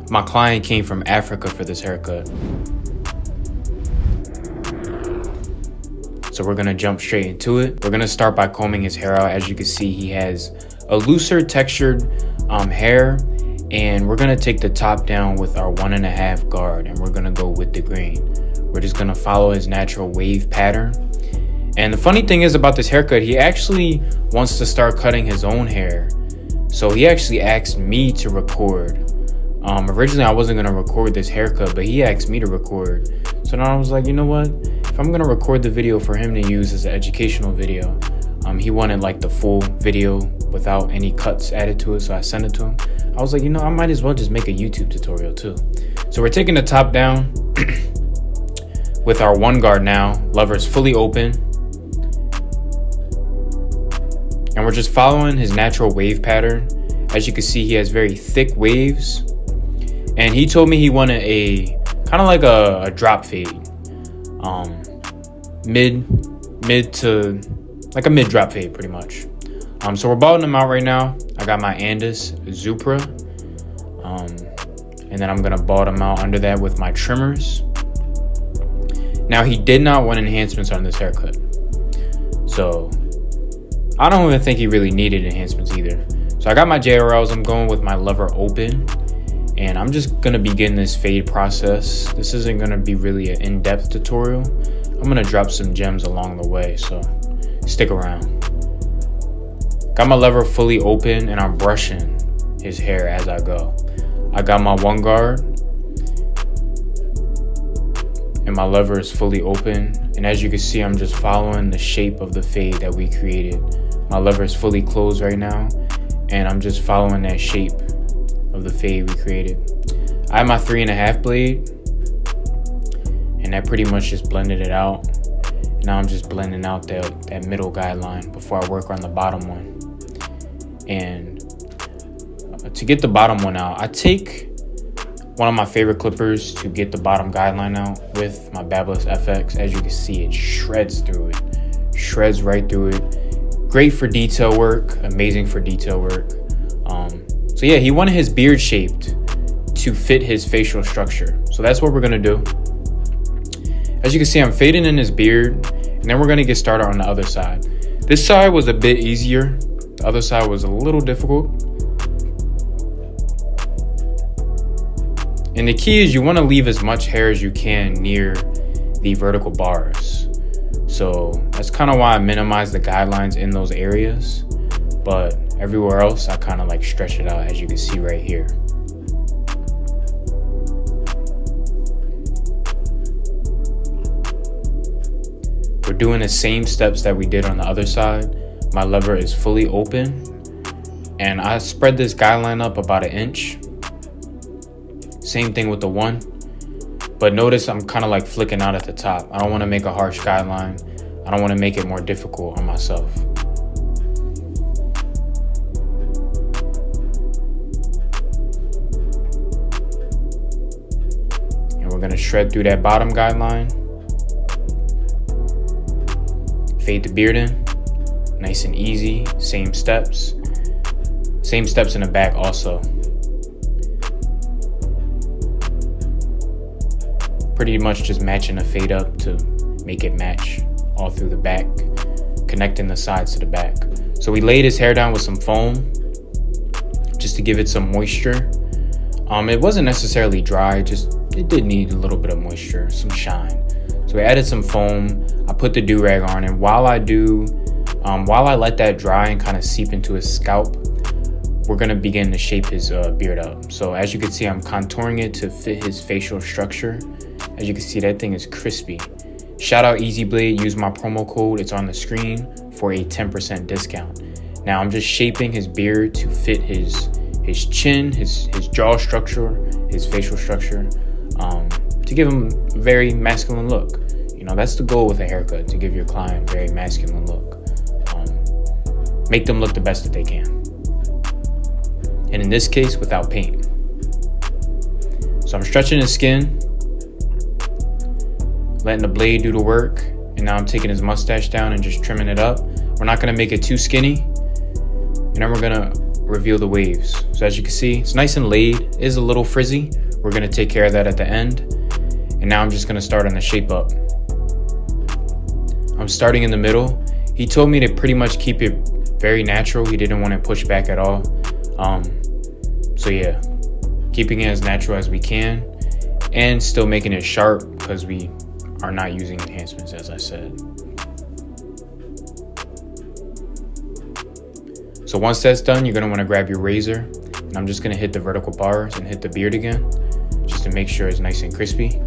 My client came from Africa for this haircut. So we're gonna jump straight into it. We're gonna start by combing his hair out. As you can see, he has a looser textured hair, and we're gonna take the top down with our 1.5 guard, and we're gonna go with the green. We're just gonna follow his natural wave pattern. And the funny thing is about this haircut, he actually wants to start cutting his own hair. So he actually asked me to record. Originally I wasn't gonna record this haircut, but he asked me to record. So now I was like, you know what? If I'm gonna record the video for him to use as an educational video, he wanted like the full video without any cuts added to it, so I sent it to him. I was like, you know, I might as well just make a YouTube tutorial too. So we're taking the top down with our 1 guard now. Lever's fully open. And we're just following his natural wave pattern. As you can see, he has very thick waves. And he told me he wanted a kind of like a drop fade. Mid to like a mid drop fade pretty much. So we're balling them out right now. I got my Andis Zupra. And then I'm gonna ball them out under that with my trimmers. Now he did not want enhancements on this haircut. So I don't even think he really needed enhancements either. So I got my JRLs, I'm going with my lever open. And I'm just gonna begin this fade process. This isn't gonna be really an in-depth tutorial. I'm gonna drop some gems along the way, so stick around. Got my lever fully open and I'm brushing his hair as I go. I got my 1 guard and my lever is fully open. And as you can see, I'm just following the shape of the fade that we created. My lever is fully closed right now and I'm just following that shape of the fade we created. I have my 3.5 blade and that pretty much just blended it out. Now I'm just blending out that middle guideline before I work on the bottom one. And to get the bottom one out, I take one of my favorite clippers to get the bottom guideline out with my Babyliss FX. As you can see, it shreds through it, shreds right through it. Great for detail work, amazing for detail work. So yeah, he wanted his beard shaped to fit his facial structure. So that's what we're gonna do. As you can see, I'm fading in his beard, and then we're gonna get started on the other side. This side was a bit easier. The other side was a little difficult. And the key is you wanna leave as much hair as you can near the vertical bars. So that's kind of why I minimize the guidelines in those areas. But everywhere else, I kind of like stretch it out, as you can see right here. We're doing the same steps that we did on the other side. My lever is fully open and I spread this guideline up about 1 inch. Same thing with the 1, but notice I'm kind of like flicking out at the top. I don't want to make a harsh guideline. I don't want to make it more difficult on myself. And we're going to shred through that bottom guideline. Fade the beard in, nice and easy, same steps. Same steps in the back also. Pretty much just matching the fade up to make it match all through the back, connecting the sides to the back. So we laid his hair down with some foam just to give it some moisture. It wasn't necessarily dry, just it did need a little bit of moisture, some shine. So we added some foam. I put the do-rag on, and while I let that dry and kind of seep into his scalp, we're gonna begin to shape his beard up. So as you can see, I'm contouring it to fit his facial structure. As you can see, that thing is crispy. Shout out Easy Blade, use my promo code, it's on the screen for a 10% discount. Now I'm just shaping his beard to fit his chin, his jaw structure, his facial structure, to give him a very masculine look. You know, that's the goal with a haircut, to give your client a very masculine look. Make them look the best that they can. And in this case, without paint. So I'm stretching his skin, letting the blade do the work, and now I'm taking his mustache down and just trimming it up. We're not gonna make it too skinny, and then we're gonna reveal the waves. So as you can see, it's nice and laid. It is a little frizzy. We're gonna take care of that at the end. And now I'm just gonna start on the shape up. I'm starting in the middle. He told me to pretty much keep it very natural. He didn't want to push back at all. So yeah, keeping it as natural as we can and still making it sharp because we are not using enhancements, as I said. So once that's done, you're gonna wanna grab your razor, and I'm just gonna hit the vertical bars and hit the beard again, just to make sure it's nice and crispy.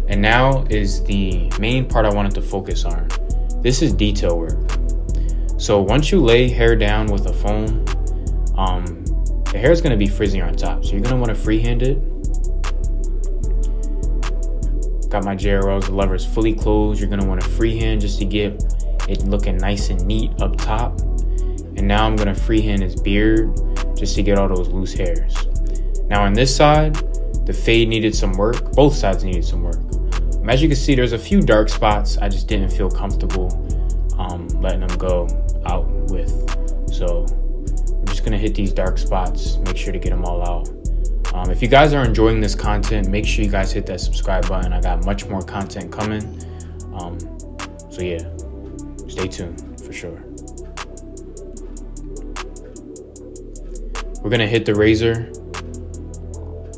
And now is the main part I wanted to focus on. This is detail work. So once you lay hair down with a foam, the hair is gonna be frizzier on top. So you're gonna wanna freehand it. Got my JRLs, the lever is fully closed. You're gonna wanna freehand just to get it looking nice and neat up top. And now I'm gonna freehand his beard just to get all those loose hairs. Now on this side, the fade needed some work. Both sides needed some work. As you can see, there's a few dark spots I just didn't feel comfortable letting them go out with. So I'm just gonna hit these dark spots, make sure to get them all out. If you guys are enjoying this content, make sure you guys hit that subscribe button. I got much more content coming. So yeah, stay tuned for sure. We're gonna hit the razor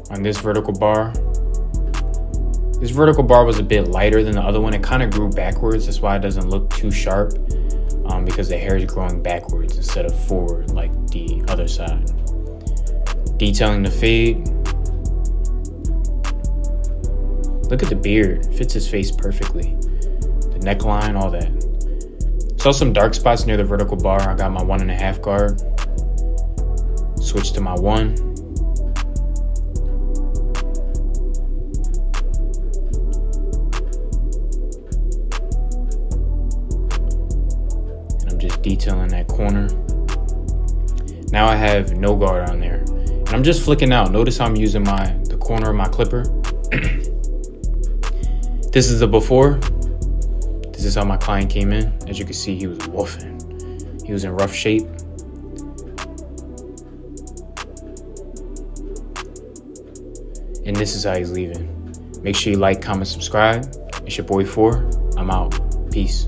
on this vertical bar. This vertical bar was a bit lighter than the other one. It kind of grew backwards. That's why it doesn't look too sharp, because the hair is growing backwards instead of forward like the other side. Detailing the fade. Look at the beard. It fits his face perfectly. The neckline, all that. Saw some dark spots near the vertical bar. I got my 1.5 guard. Switch to my 1. And I'm just detailing that corner. Now I have no guard on there. And I'm just flicking out. Notice how I'm using the corner of my clipper. This is the before. This is how my client came in. As you can see, he was woofing. He was in rough shape. And this is how he's leaving. Make sure you like, comment, subscribe. It's your boy 4. I'm out. Peace.